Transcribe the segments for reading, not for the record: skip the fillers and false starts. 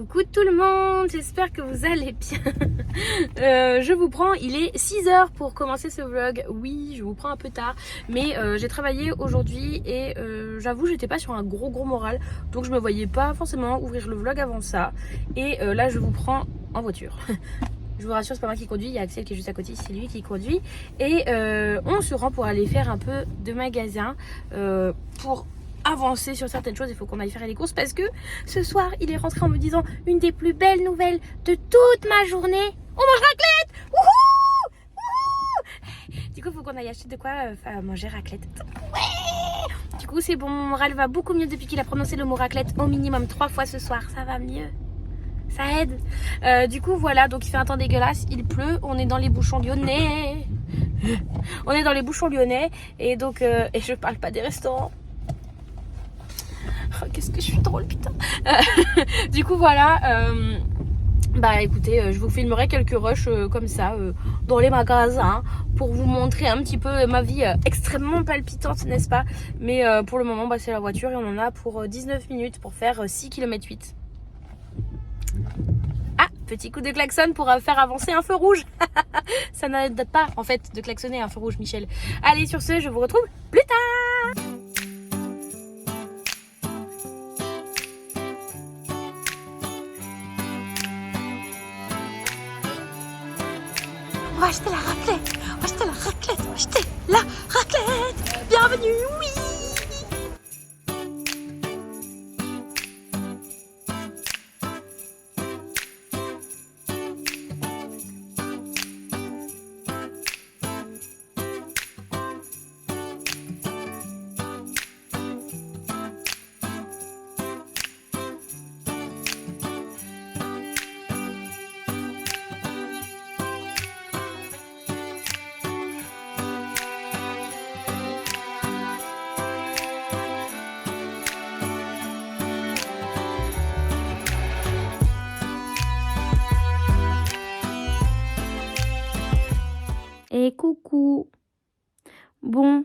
Coucou tout le monde, j'espère que vous allez bien. Je vous prends, il est 6h pour commencer ce vlog. Oui, je vous prends un peu tard, mais j'ai travaillé aujourd'hui et j'avoue j'étais pas sur un gros moral, donc je me voyais pas forcément ouvrir le vlog avant ça. Et là je vous prends en voiture. Je vous rassure, c'est pas moi qui conduis, il y a Axel qui est juste à côté, c'est lui qui conduit. Et on se rend pour aller faire un peu de magasin pour avancer sur certaines choses. Il faut qu'on aille faire les courses parce que ce soir, il est rentré en me disant une des plus belles nouvelles de toute ma journée. On mange raclette. Wouhou, wouhou. Du coup, il faut qu'on aille acheter de quoi manger raclette. Ouais. Du coup, c'est bon, mon moral va beaucoup mieux depuis qu'il a prononcé le mot raclette au minimum 3 fois ce soir. Ça va mieux. Ça aide. Du coup voilà, donc il fait un temps dégueulasse, il pleut, on est dans les bouchons lyonnais. On est dans les bouchons lyonnais et donc et je parle pas des restaurants. Oh, qu'est-ce que je suis drôle putain. Du coup voilà, bah écoutez, je vous filmerai quelques rushs comme ça dans les magasins pour vous montrer un petit peu ma vie extrêmement palpitante, n'est-ce pas? Mais pour le moment bah, c'est la voiture et on en a pour 19 minutes pour faire 6 km 8. Ah, petit coup de klaxon pour faire avancer un feu rouge. Ça n'aide pas en fait de klaxonner un feu rouge, Michel. Allez, sur ce, je vous retrouve plus tard. On va acheter la raclette. On va acheter la raclette. On va acheter la raclette. Bienvenue, oui. Et coucou. Bon,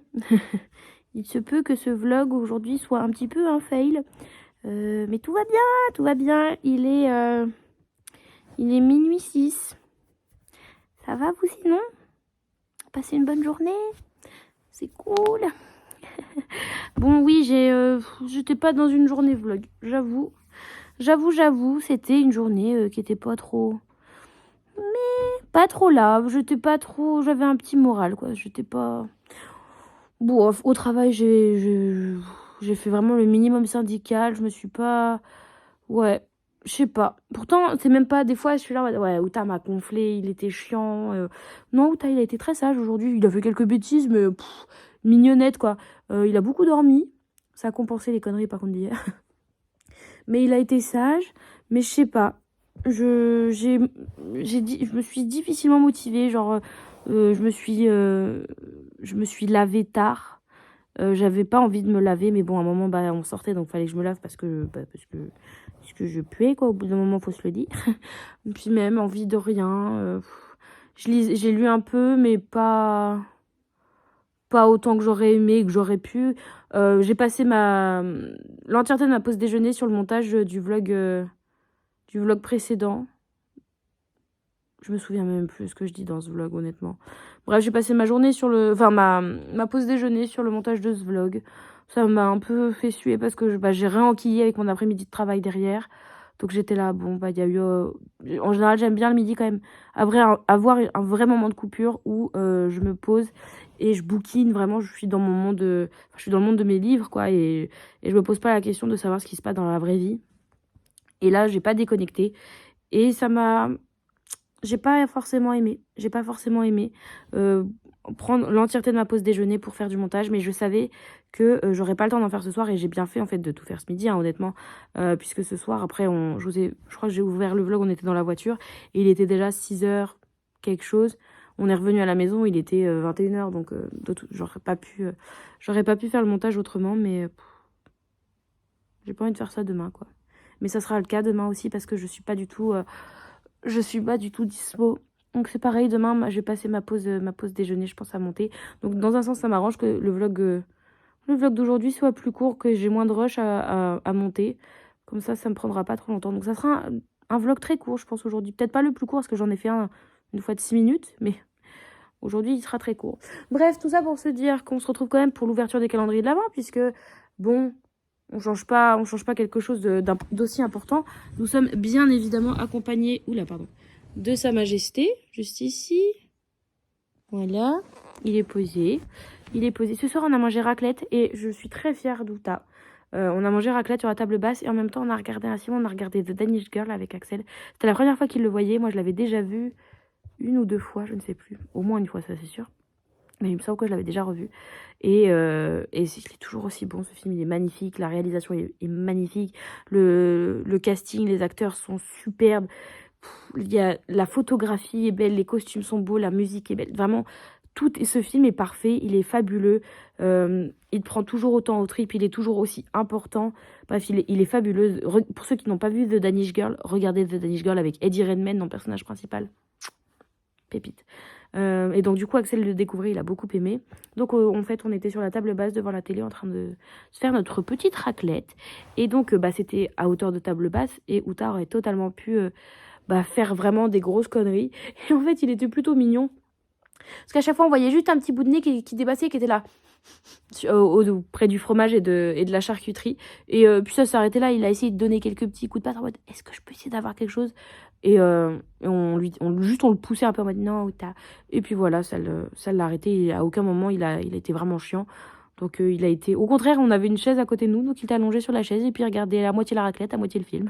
il se peut que ce vlog aujourd'hui soit un petit peu un fail. Mais tout va bien, tout va bien. Il est minuit 6. Ça va vous sinon? Passez une bonne journée? C'est cool. Bon oui, j'étais pas dans une journée vlog, j'avoue. J'avoue, c'était une journée qui était pas trop... Mais pas trop là, j'étais pas trop... J'avais un petit moral quoi, j'étais pas... Bon, au travail, j'ai fait vraiment le minimum syndical, je me suis pas... Ouais, je sais pas. Pourtant, c'est même pas des fois, je suis là, ouais, Outa m'a gonflé, il était chiant. Non, Outa, il a été très sage aujourd'hui. Il a fait quelques bêtises, mais mignonnette, quoi. Il a beaucoup dormi. Ça a compensé les conneries, par contre, d'hier. Mais il a été sage, mais je sais pas. Je me suis difficilement motivée, genre, je me suis lavée tard. J'avais pas envie de me laver, mais bon, à un moment, bah, on sortait, donc fallait que je me lave parce que je puais, quoi. Au bout d'un moment, faut se le dire. Puis même, envie de rien. J'ai lu un peu, mais pas autant que j'aurais aimé, que j'aurais pu. J'ai passé l'entièreté de ma pause déjeuner sur le montage du vlog précédent. Je me souviens même plus ce que je dis dans ce vlog, honnêtement. Bref, j'ai passé ma journée ma pause déjeuner sur le montage de ce vlog. Ça m'a un peu fait suer parce que j'ai réenquillé avec mon après-midi de travail derrière. Donc j'étais là, bon, il y a eu... en général, j'aime bien le midi quand même. Avoir un vrai moment de coupure où je me pose et je bouquine. Vraiment, je suis dans mon monde je suis dans le monde de mes livres, quoi. Et je me pose pas la question de savoir ce qui se passe dans la vraie vie. Et là, j'ai pas déconnecté. Et ça m'a... J'ai pas forcément aimé. Prendre l'entièreté de ma pause déjeuner pour faire du montage, mais je savais que j'aurais pas le temps d'en faire ce soir et j'ai bien fait en fait de tout faire ce midi, hein, honnêtement, puisque ce soir après je crois que j'ai ouvert le vlog, on était dans la voiture et il était déjà 6h quelque chose. On est revenu à la maison, il était 21h, donc j'aurais pas pu faire le montage autrement, mais j'ai pas envie de faire ça demain, quoi. Mais ça sera le cas demain aussi parce que je suis pas du tout dispo. Donc c'est pareil, demain je vais passer ma pause déjeuner, je pense, à monter. Donc dans un sens ça m'arrange que le vlog d'aujourd'hui soit plus court, que j'ai moins de rush à monter. Comme ça me prendra pas trop longtemps. Donc ça sera un vlog très court, je pense, aujourd'hui. Peut-être pas le plus court, parce que j'en ai fait un une fois de 6 minutes, mais aujourd'hui, il sera très court. Bref, tout ça pour se dire qu'on se retrouve quand même pour l'ouverture des calendriers de l'Avent, puisque, bon, on change pas quelque chose d'aussi important. Nous sommes bien évidemment accompagnés, pardon, de Sa Majesté, juste ici. Voilà, il est posé. Il est posé. Ce soir, on a mangé raclette et je suis très fière d'Outa. On a mangé raclette sur la table basse et en même temps, on a regardé un film, on a regardé The Danish Girl avec Axel. C'était la première fois qu'il le voyait. Moi, je l'avais déjà vu une ou deux fois, je ne sais plus. Au moins une fois, ça c'est sûr. Mais il me semble que je l'avais déjà revu. Et il est toujours aussi bon, ce film. Il est magnifique. La réalisation est magnifique. Le casting, les acteurs sont superbes. La photographie est belle, les costumes sont beaux, la musique est belle. Vraiment, ce film est parfait, il est fabuleux. Il prend toujours autant au trip, il est toujours aussi important. Bref, il est fabuleux. Pour ceux qui n'ont pas vu The Danish Girl, regardez The Danish Girl avec Eddie Redmayne dans le personnage principal. Pépite. Et donc du coup Axel le découvrait, il a beaucoup aimé. Donc en fait on était sur la table basse devant la télé en train de se faire notre petite raclette. Et donc c'était à hauteur de table basse et Outa aurait totalement pu faire vraiment des grosses conneries. Et en fait il était plutôt mignon. Parce qu'à chaque fois on voyait juste un petit bout de nez qui dépassait, qui était là près du fromage et de la charcuterie. Et puis ça s'arrêtait là, il a essayé de donner quelques petits coups de patte en mode est-ce que je peux essayer d'avoir quelque chose. Et on le poussait un peu en mode non, Outa. Et puis voilà, ça l'a arrêté. Et à aucun moment il a été vraiment chiant. Donc il a été. Au contraire, on avait une chaise à côté de nous, donc il était allongé sur la chaise et puis il regardait à moitié la raclette, à moitié le film.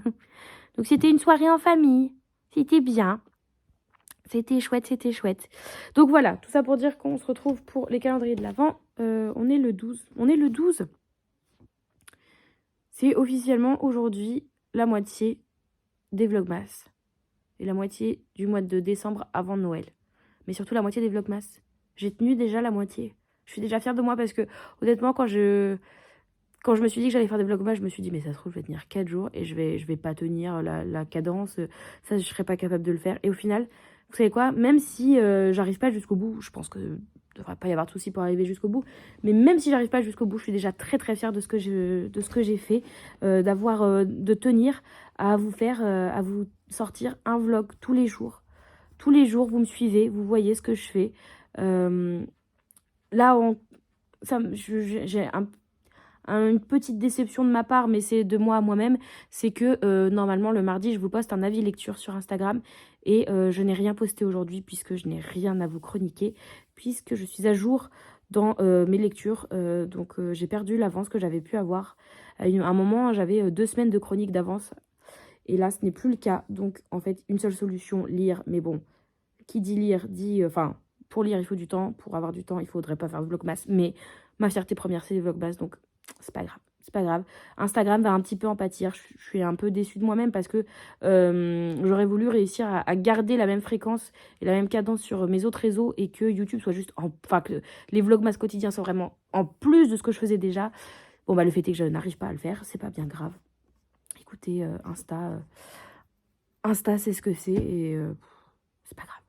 Donc c'était une soirée en famille. C'était bien. C'était chouette, c'était chouette. Donc voilà, tout ça pour dire qu'on se retrouve pour les calendriers de l'Avent. On est le 12. On est le 12. C'est officiellement aujourd'hui la moitié des Vlogmas. Et la moitié du mois de décembre avant Noël. Mais surtout la moitié des Vlogmas. J'ai tenu déjà la moitié. Je suis déjà fière de moi parce que honnêtement quand je me suis dit que j'allais faire des vlogmas, je me suis dit mais ça se trouve je vais tenir 4 jours et je vais pas tenir la cadence. Ça je serais pas capable de le faire. Et au final, vous savez quoi, même si j'arrive pas jusqu'au bout, je pense que devrait pas y avoir de souci pour arriver jusqu'au bout, mais même si j'arrive pas jusqu'au bout, je suis déjà très très fière de ce que j'ai fait, de tenir à vous sortir un vlog tous les jours. Tous les jours, vous me suivez, vous voyez ce que je fais. Là, j'ai une petite déception de ma part, mais c'est de moi à moi-même, c'est que normalement le mardi je vous poste un avis lecture sur Instagram et je n'ai rien posté aujourd'hui puisque je n'ai rien à vous chroniquer, puisque je suis à jour dans mes lectures, donc j'ai perdu l'avance que j'avais pu avoir. À un moment j'avais 2 semaines de chronique d'avance et là ce n'est plus le cas, donc en fait une seule solution, lire, mais bon, qui dit lire dit, pour lire il faut du temps, pour avoir du temps il faudrait pas faire de vlogmas, mais ma fierté première c'est les vlogmas, donc c'est pas grave, c'est pas grave. Instagram va un petit peu en pâtir. Je suis un peu déçue de moi-même parce que j'aurais voulu réussir à garder la même fréquence et la même cadence sur mes autres réseaux et que YouTube soit juste, que les vlogmas quotidiens soient vraiment en plus de ce que je faisais déjà. Bon le fait est que je n'arrive pas à le faire, c'est pas bien grave. Écoutez, Insta c'est ce que c'est et c'est pas grave.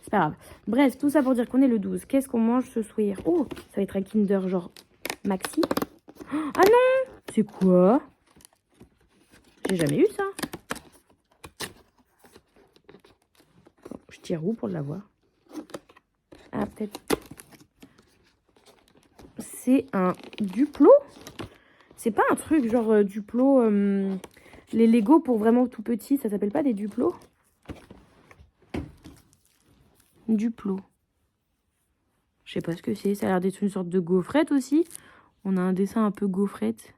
C'est pas grave. Bref, tout ça pour dire qu'on est le 12. Qu'est-ce qu'on mange ce soir? Oh, ça va être un Kinder genre maxi. Ah non! C'est quoi? J'ai jamais eu ça. Bon, je tire où pour l'avoir? Ah, peut-être. C'est un Duplo? C'est pas un truc genre Duplo... les Lego pour vraiment tout petit, ça s'appelle pas des Duplo? Duplo. Je sais pas ce que c'est. Ça a l'air d'être une sorte de gaufrette aussi. On a un dessin un peu gaufrette.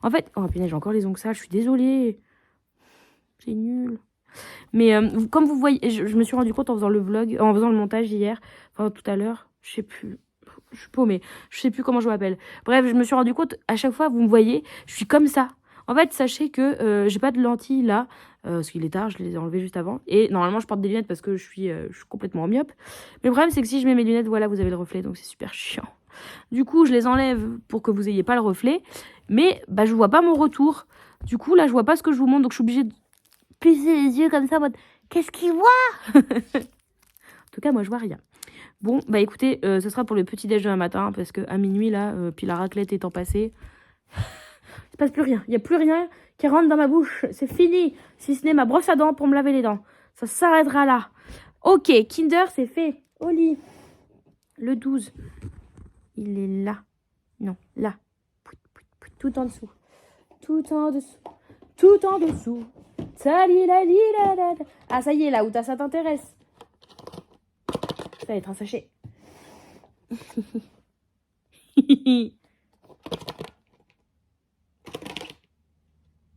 En fait... Oh punaise, j'ai encore les ongles sales. Je suis désolée. C'est nul. Mais comme vous voyez, je me suis rendu compte en faisant le vlog, en faisant le montage hier, enfin tout à l'heure, je sais plus, je suis paumée, je sais plus comment je m'appelle. Bref, je me suis rendu compte, à chaque fois, vous me voyez, je suis comme ça. En fait, sachez que j'ai pas de lentilles là, parce qu'il est tard, je les ai enlevées juste avant. Et normalement, je porte des lunettes parce que je suis complètement en myope. Mais le problème, c'est que si je mets mes lunettes, voilà, vous avez le reflet, donc c'est super chiant. Du coup, je les enlève pour que vous ayez pas le reflet. Mais je vois pas mon retour. Du coup, là, je vois pas ce que je vous montre, donc je suis obligée de plisser les yeux comme ça, en mode qu'est-ce qu'il voit? En tout cas, moi, je vois rien. Bon, écoutez, ce sera pour le petit déj demain matin, parce que à minuit, là, puis la raclette étant passée, Il se passe plus rien. Il n'y a plus rien qui rentre dans ma bouche. C'est fini. Si ce n'est ma brosse à dents pour me laver les dents. Ça s'arrêtera là. Ok, Kinder, c'est fait. Au lit. Le 12. Il est là. Non, là. Tout en dessous. Tout en dessous. Tout en dessous. Ah, ça y est, là, Outa, ça t'intéresse. Ça va être un sachet.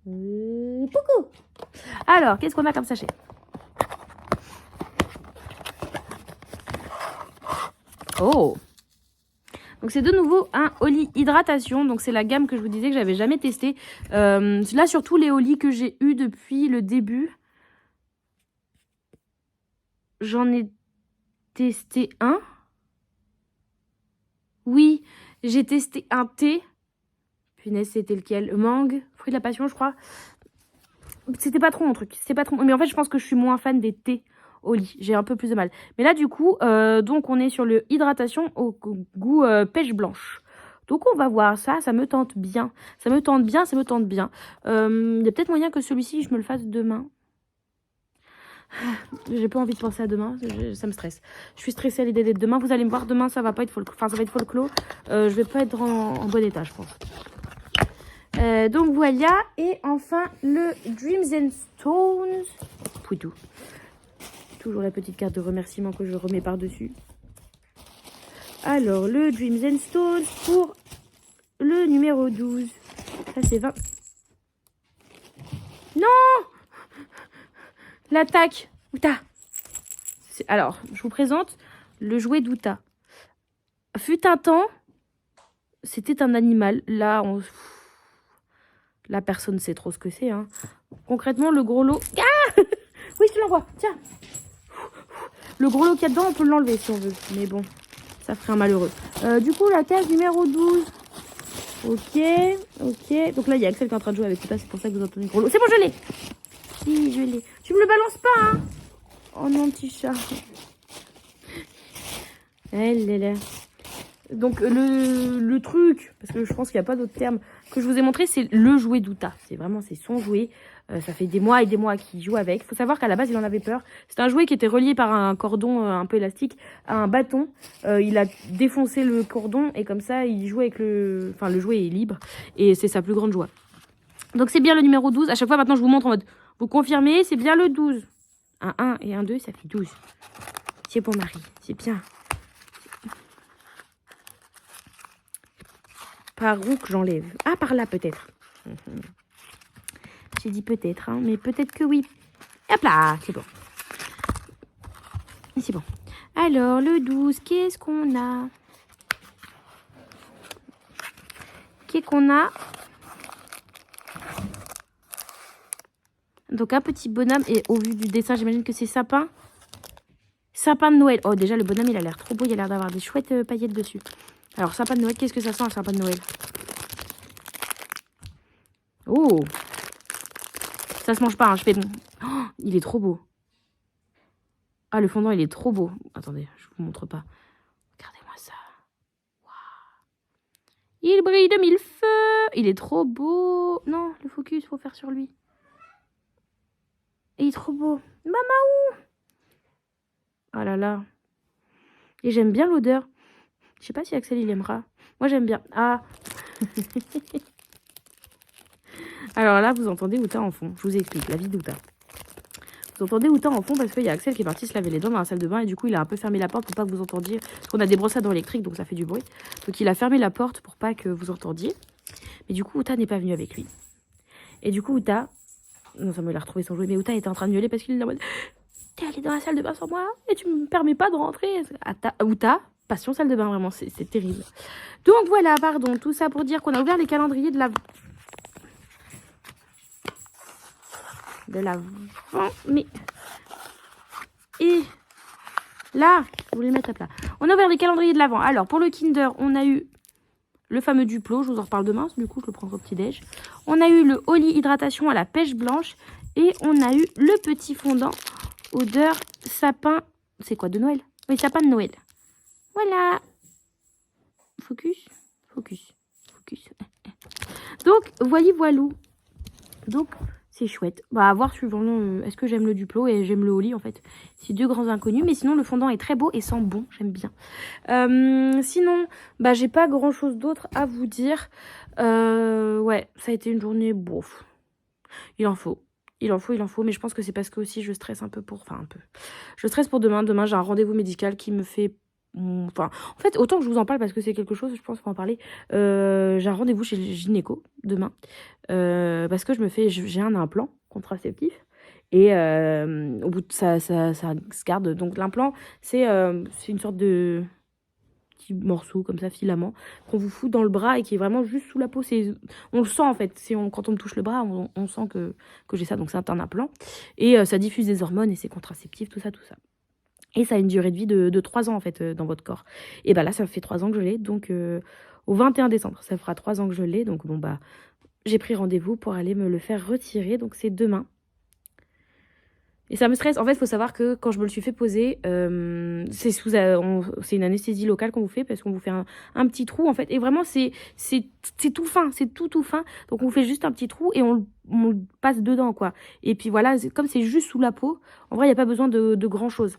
Coucou. Alors, qu'est-ce qu'on a comme sachet? Oh. Donc c'est de nouveau un Oli hydratation. Donc c'est la gamme que je vous disais que j'avais jamais testé. Là surtout les Oli que j'ai eu depuis le début. J'en ai testé un. Oui, j'ai testé un thé. Punaise, c'était lequel? Mangue, fruit de la passion, je crois. C'était pas trop mon truc. C'était pas trop. Mais en fait, je pense que je suis moins fan des thés au lit. J'ai un peu plus de mal. Mais là, du coup, donc on est sur le hydratation au goût pêche blanche. Donc on va voir ça. Ça me tente bien. Ça me tente bien. Ça me tente bien. Il y a peut-être moyen que celui-ci, je me le fasse demain. J'ai pas envie de penser à demain, ça me stresse. Je suis stressée à l'idée d'être demain. Vous allez me voir demain, ça va pas être folklore. Enfin, ça va être folklore. Je vais pas être en bon état, je pense. Donc voilà. Et enfin, le Dreams and Stones. Pouitou. Toujours la petite carte de remerciement que je remets par-dessus. Alors, le Dreams and Stones pour le numéro 12. Ça, c'est 20. Non! L'attaque. Outa. Alors, je vous présente le jouet d'Outa. Fut un temps, c'était un animal. Là, la personne sait trop ce que c'est. Hein. Concrètement, le gros lot... Ah oui, je te l'envoie. Tiens. Le gros lot qu'il y a dedans, on peut l'enlever si on veut. Mais bon, ça ferait un malheureux. Du coup, la case numéro 12. Ok, ok. Donc là, il y a Axel qui est en train de jouer avec Outa. C'est pour ça que vous entendez le gros lot. C'est bon, je l'ai. Si, je l'ai. Tu me le balances pas, hein. Oh non, petit chat. Elle est là. Donc le truc, parce que je pense qu'il n'y a pas d'autre terme, que je vous ai montré, c'est le jouet d'Outa. C'est vraiment, c'est son jouet. Ça fait des mois et des mois qu'il joue avec. Il faut savoir qu'à la base, il en avait peur. C'est un jouet qui était relié par un cordon un peu élastique à un bâton. Il a défoncé le cordon et comme ça, il joue avec le... Enfin, le jouet est libre et c'est sa plus grande joie. Donc c'est bien le numéro 12. À chaque fois, maintenant, je vous montre en mode, vous confirmez, c'est bien le 12. Un 1 et un 2, ça fait 12. C'est pour Marie, c'est bien. Par où que j'enlève? Ah, par là peut-être. J'ai dit peut-être, hein, mais peut-être que oui. Hop là, c'est bon. C'est bon. Alors, le 12, qu'est-ce qu'on a? Qu'est-ce qu'on a? Donc, un petit bonhomme, et au vu du dessin, j'imagine que c'est sapin. Sapin de Noël. Oh, déjà, le bonhomme, il a l'air trop beau. Il a l'air d'avoir des chouettes paillettes dessus. Alors, sapin de Noël, qu'est-ce que ça sent, un sapin de Noël? Oh! Ça se mange pas, hein, je fais... Oh, il est trop beau. Ah, le fondant, il est trop beau. Attendez, je vous montre pas. Regardez-moi ça. Wow. Il brille de mille feux. Il est trop beau. Non, le focus, faut faire sur lui. Et il est trop beau. Maman, oh là là. Et j'aime bien l'odeur. Je sais pas si Axel, il aimera. Moi, j'aime bien. Ah. Alors là, vous entendez Outa en fond. Je vous explique la vie d'Outa. Vous entendez Outa en fond parce qu'il y a Axel qui est parti se laver les dents dans la salle de bain et du coup il a un peu fermé la porte pour pas que vous entendiez. Parce qu'on a des brosses à dents électriques donc ça fait du bruit. Donc il a fermé la porte pour pas que vous entendiez. Mais du coup Outa n'est pas venu avec lui. Et du coup Outa... Non, ça me l'a retrouvé son jouet. Mais Outa était en train de miauler parce qu'il est en mode... T'es allé dans la salle de bain sans moi et tu me permets pas de rentrer. Outa, passion salle de bain vraiment, c'est terrible. Donc voilà, pardon, tout ça pour dire qu'on a ouvert les calendriers de l'avant. Mais... Et là, je voulais mettre à plat. On a ouvert les calendriers de l'avant. Alors, pour le Kinder, on a eu le fameux Duplo. Je vous en reparle demain. Du coup, je le prendrai au petit-déj. On a eu le Oli hydratation à la pêche blanche. Et on a eu le petit fondant odeur sapin. C'est quoi, de Noël? Oui, sapin de Noël. Voilà. Focus. Focus. Focus. Donc, voyez, voilou. Donc, c'est chouette. Bah, à voir suivant est-ce que j'aime le Duplo et j'aime le Holly, en fait. C'est deux grands inconnus. Mais sinon, le fondant est très beau et sent bon. J'aime bien. Sinon, bah, j'ai pas grand-chose d'autre à vous dire. Ouais, ça a été une journée bof. Il en faut. Il en faut, mais je pense que c'est parce que aussi je stresse un peu pour... Enfin, un peu. Je stresse pour demain. Demain, j'ai un rendez-vous médical qui me fait... Enfin, en fait, autant que je vous en parle parce que c'est quelque chose, je pense qu'il faut en parler. J'ai un rendez-vous chez le gynéco demain. Parce que j'ai un implant contraceptif. Et au bout de ça se garde. Donc l'implant, c'est une sorte de petits morceaux comme ça, filament, qu'on vous fout dans le bras et qui est vraiment juste sous la peau. On le sent en fait, quand on me touche le bras, on sent que j'ai ça, donc c'est un implant. Et ça diffuse des hormones et c'est contraceptif, tout ça, tout ça. Et ça a une durée de vie de 3 ans en fait dans votre corps. Et bah là, ça fait 3 ans que je l'ai, donc au 21 décembre, ça fera 3 ans que je l'ai, donc bon bah, j'ai pris rendez-vous pour aller me le faire retirer, donc c'est demain. Et ça me stresse. En fait, il faut savoir que quand je me le suis fait poser, c'est une anesthésie locale qu'on vous fait parce qu'on vous fait un petit trou, en fait. Et vraiment, c'est tout fin, c'est tout fin. Donc, on vous fait juste un petit trou et on le passe dedans, quoi. Et puis voilà, comme c'est juste sous la peau, en vrai, il n'y a pas besoin de grand-chose.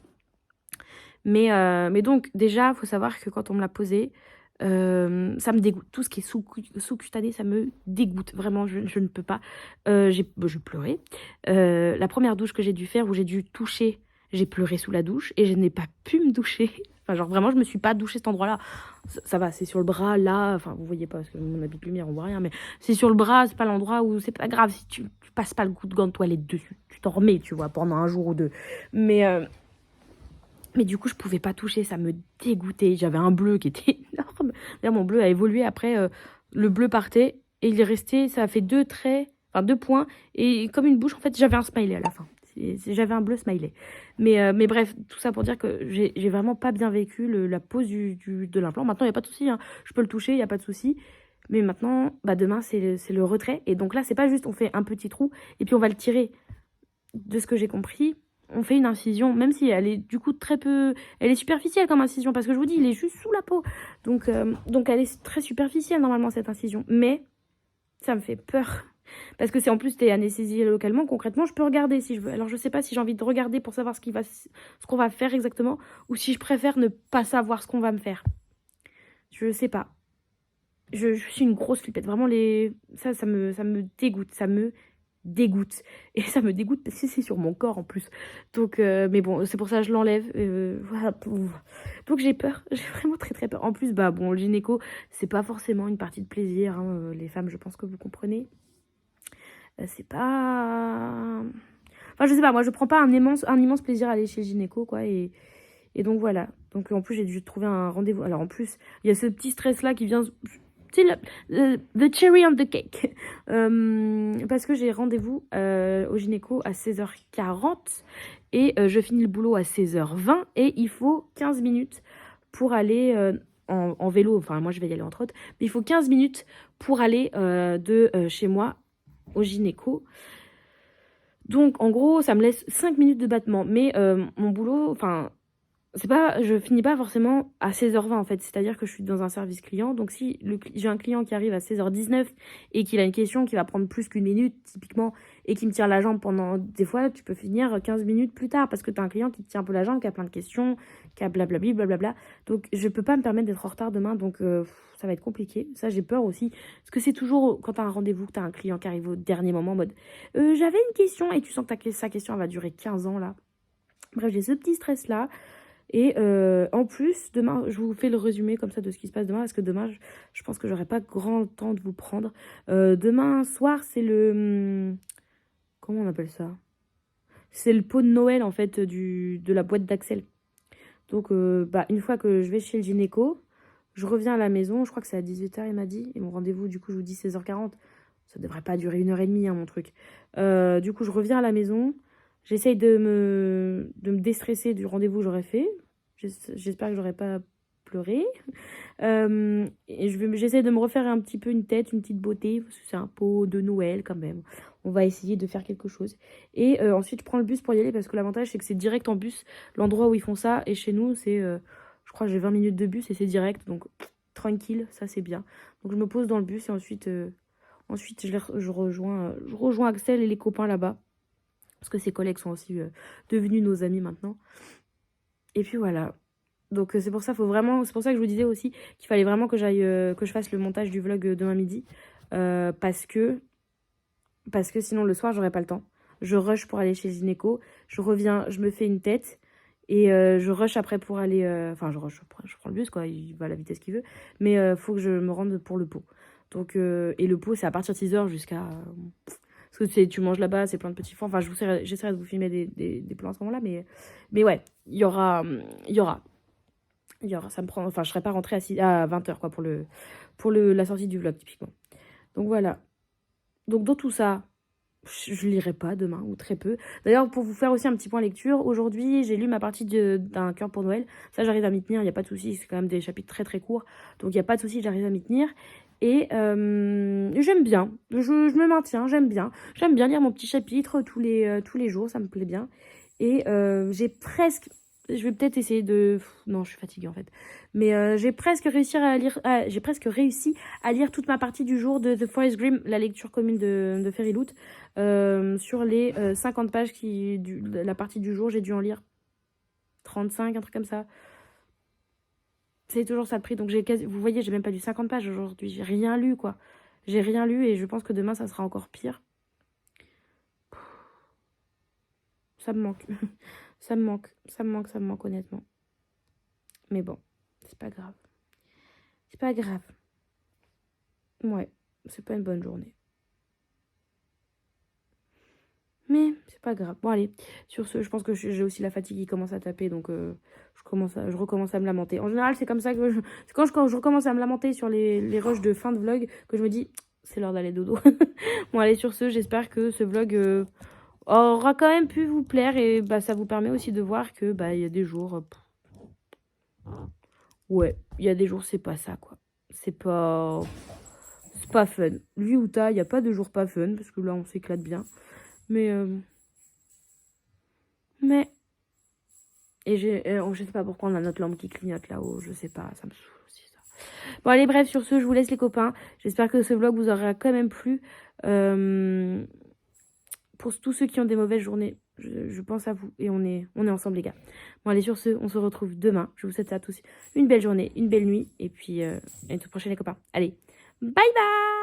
Mais donc, déjà, il faut savoir que quand on me l'a posé, ça me dégoûte. Tout ce qui est sous-cutané, ça me dégoûte. Vraiment, je ne peux pas. Je pleurais. La première douche que j'ai dû faire, où j'ai dû toucher, j'ai pleuré sous la douche et je n'ai pas pu me doucher. Enfin, genre vraiment, je me suis pas douché cet endroit-là. Ça va, c'est sur le bras, là. Enfin, vous voyez pas, parce que mon habit de lumière, on voit rien. Mais c'est sur le bras, c'est pas l'endroit où... C'est pas grave si tu passes pas le coup de gant de toilette dessus. Tu t'en remets, tu vois, pendant un jour ou deux. Mais du coup, je pouvais pas toucher, ça me dégoûtait. J'avais un bleu qui était énorme. D'ailleurs, mon bleu a évolué après. Le bleu partait et il est resté, ça a fait 2 traits, enfin 2 points. Et comme une bouche, en fait, j'avais un smiley à la fin. J'avais un bleu smiley. Mais bref, tout ça pour dire que j'ai vraiment pas bien vécu la pose de l'implant. Maintenant, il n'y a pas de souci, hein. Je peux le toucher, il n'y a pas de souci. Mais maintenant, bah demain, c'est le retrait. Et donc là, c'est pas juste on fait un petit trou et puis on va le tirer. De ce que j'ai compris, on fait une incision, même si elle est du coup très peu... Elle est superficielle comme incision, parce que je vous dis, il est juste sous la peau. Donc elle est très superficielle normalement, cette incision. Mais ça me fait peur. Parce que c'est en plus, t'es anesthésié localement. Concrètement, je peux regarder si je veux. Alors je sais pas si j'ai envie de regarder pour savoir ce qu'on va faire exactement, ou si je préfère ne pas savoir ce qu'on va me faire. Je sais pas. Je suis une grosse flippette. Vraiment, ça me dégoûte. Ça me dégoûte. Et ça me dégoûte parce que c'est sur mon corps en plus. Donc, mais bon, c'est pour ça que je l'enlève. Voilà. Donc j'ai peur. J'ai vraiment très très peur. En plus, bah bon, le gynéco, c'est pas forcément une partie de plaisir. Hein. Les femmes, je pense que vous comprenez. C'est pas... Enfin, je sais pas, moi je prends pas un immense plaisir à aller chez le gynéco, quoi. Et donc voilà. Donc en plus, j'ai dû trouver un rendez-vous. Alors en plus, il y a ce petit stress-là qui vient... C'est the cherry on the cake. Parce que j'ai rendez-vous au gynéco à 16h40 et je finis le boulot à 16h20 et il faut 15 minutes pour aller en vélo. Enfin, moi, je vais y aller entre autres. Mais il faut 15 minutes pour aller de chez moi au gynéco. Donc, en gros, ça me laisse 5 minutes de battement. Mais mon boulot, enfin... je finis pas forcément à 16h20 en fait, c'est-à-dire que je suis dans un service client, donc si j'ai un client qui arrive à 16h19 et qu'il a une question qui va prendre plus qu'une minute typiquement et qui me tient la jambe pendant, des fois tu peux finir 15 minutes plus tard parce que t'as un client qui te tient un peu la jambe, qui a plein de questions, qui a blablabla, blablabla, donc je peux pas me permettre d'être en retard demain, donc ça va être compliqué, ça j'ai peur aussi, parce que c'est toujours quand t'as un rendez-vous, que t'as un client qui arrive au dernier moment en mode j'avais une question et tu sens que sa question elle va durer 15 ans là, bref j'ai ce petit stress là. Et en plus, demain, je vous fais le résumé comme ça de ce qui se passe demain, parce que demain, je pense que j'aurai pas grand temps de vous prendre. Demain soir, c'est comment on appelle ça? C'est le pot de Noël, en fait, de la boîte d'Axel. Donc, bah, une fois que je vais chez le gynéco, je reviens à la maison. Je crois que c'est à 18h, il m'a dit. Et mon rendez-vous, du coup, je vous dis 16h40. Ça devrait pas durer 1h30, hein, mon truc. Du coup, je reviens à la maison. J'essaye de me déstresser du rendez-vous que j'aurais fait. J'espère que j'aurais pas pleuré. Et j'essaie de me refaire un petit peu une tête, une petite beauté, parce que c'est un pot de Noël quand même. On va essayer de faire quelque chose. Et ensuite, je prends le bus pour y aller, parce que l'avantage, c'est que c'est direct en bus, l'endroit où ils font ça. Et chez nous, c'est, je crois que j'ai 20 minutes de bus et c'est direct. Donc, tranquille, ça c'est bien. Donc, je me pose dans le bus et ensuite Ensuite, je rejoins Axel et les copains là-bas. Parce que ses collègues sont aussi devenus nos amis maintenant. Et puis voilà. Donc c'est pour ça, c'est pour ça que je vous disais aussi qu'il fallait vraiment que que je fasse le montage du vlog demain midi. Parce que sinon le soir, j'aurais pas le temps. Je rush pour aller chez le gynéco. Je reviens, je me fais une tête. Et je rush après pour aller... Enfin, je prends le bus, quoi. Il va à la vitesse qu'il veut. Mais faut que je me rende pour le pot. Donc, et le pot, c'est à partir de 6h jusqu'à... parce que tu manges là-bas, c'est plein de petits fours. Enfin, j'essaierai de vous filmer des plans à ce moment-là. Mais ouais, il y aura... Ça me prend... Enfin, je serai pas rentrée à 20h, quoi, pour la sortie du vlog, typiquement. Donc, voilà. Donc, dans tout ça... Je lirai pas demain, ou très peu. D'ailleurs, pour vous faire aussi un petit point lecture, aujourd'hui, j'ai lu ma partie d'un cœur pour Noël. Ça, j'arrive à m'y tenir, il n'y a pas de souci. C'est quand même des chapitres très très courts. Donc, il n'y a pas de souci, j'arrive à m'y tenir. Et j'aime bien. Je me maintiens, j'aime bien. J'aime bien lire mon petit chapitre tous les jours, ça me plaît bien. Et j'ai presque... Je vais peut-être essayer de... Non, je suis fatiguée en fait. Mais j'ai presque réussi à lire toute ma partie du jour de The Forest Grimm, la lecture commune de Fairy Loot. Sur les 50 pages la partie du jour, j'ai dû en lire 35, un truc comme ça. C'est toujours ça de prix. Donc vous voyez, j'ai même pas lu 50 pages aujourd'hui. J'ai rien lu, quoi. J'ai rien lu et je pense que demain, ça sera encore pire. Ça me manque. Ça me manque, honnêtement. Mais bon, c'est pas grave. C'est pas grave. Ouais, c'est pas une bonne journée. Mais c'est pas grave. Bon, allez, sur ce, je pense que j'ai aussi la fatigue qui commence à taper, donc je recommence à me lamenter. En général, c'est comme ça que c'est quand je recommence à me lamenter sur les rushs de fin de vlog que je me dis, c'est l'heure d'aller dodo. Bon, allez, sur ce, j'espère que ce vlog aura quand même pu vous plaire et bah, ça vous permet aussi de voir que bah, il y a des jours... ouais, il y a des jours, c'est pas ça, quoi. C'est pas fun. Lui ou ta, il n'y a pas de jour pas fun, parce que là, on s'éclate bien. Mais... Et je sais pas pourquoi on a notre lampe qui clignote là-haut. Je sais pas, ça me saoule aussi ça. Bon allez, bref, sur ce, je vous laisse les copains. J'espère que ce vlog vous aura quand même plu. Pour tous ceux qui ont des mauvaises journées, je pense à vous. Et on est ensemble les gars. Bon allez, sur ce, on se retrouve demain. Je vous souhaite à tous une belle journée, une belle nuit. Et puis, à une toute prochaine les copains. Allez, bye bye.